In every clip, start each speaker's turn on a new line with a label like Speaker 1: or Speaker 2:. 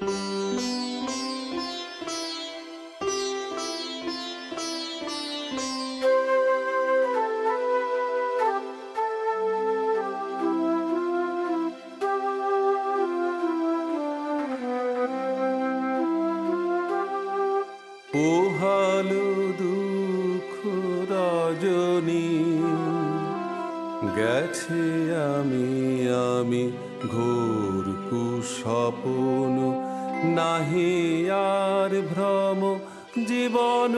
Speaker 1: পোহালো দুঃখ রজনী, গেছে আমি ঘোর কুস্বপ্ন, নাহি আর ভ্রম জীবন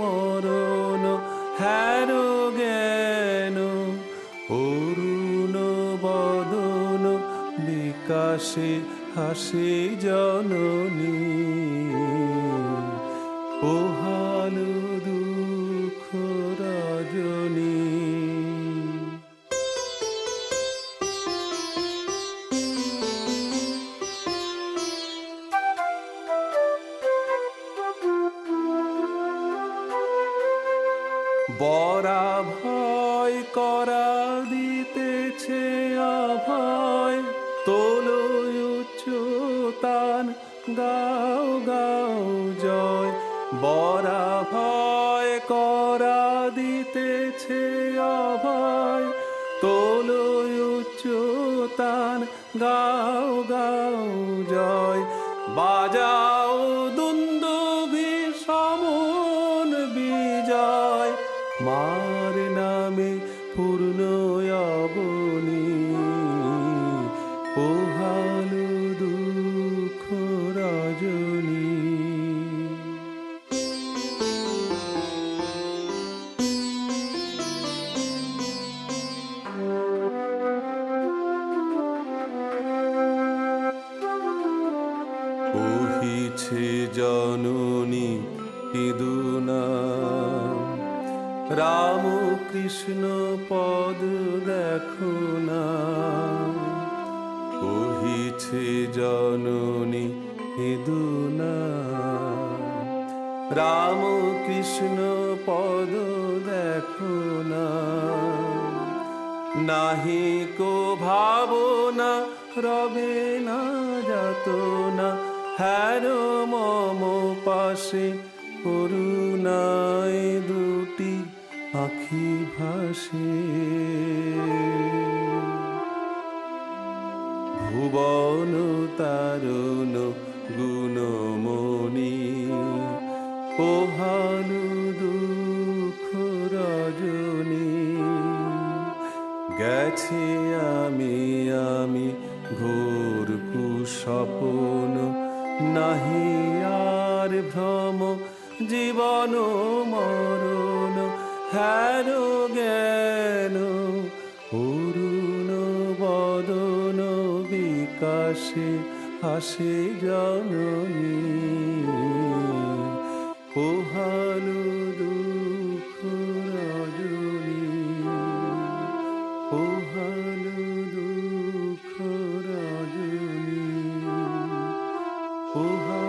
Speaker 1: মরণ, হেন জ্ঞান অরুণ বদন, বিকাশে হাসে জননী। পোহালো দুঃখ রজনী। বরা ভয় করা দিতেছে অভয়, তোলো উচ্চতান গাও গাও জয়। বরা ভয় করা দিতেছে অভয়, তোলো উচ্চতান গাও গাও জয়। বাজাও দুন্দুভি সমন বিজয়, মার নামে পূর্ণ অবনী। পোহালো দুঃখ রজনী। বহিছে জননী কেদুনা, রাম কৃষ্ণ পদ দেখো না। বহিছে জননী কেদুনা, রাম কৃষ্ণ পদ দেখো না। নাহি কো ভাবনা রবে না যাতনা, হেন মম পাশে করুণায় দুটি আখি ভাসে। ভুবন তারুণ গুণমণি, পোহালো দুঃখ রজনী। গেছে আমি ঘোর কুস্বপ্ন, নাহি আর ভ্রম জীবন মরণ, হেন জ্ঞান অরুণ বদন, বিকাশে হাসে জননী। পোহালো দুঃখ রজনী। পোহালো দুঃখ রজনী। পোহালো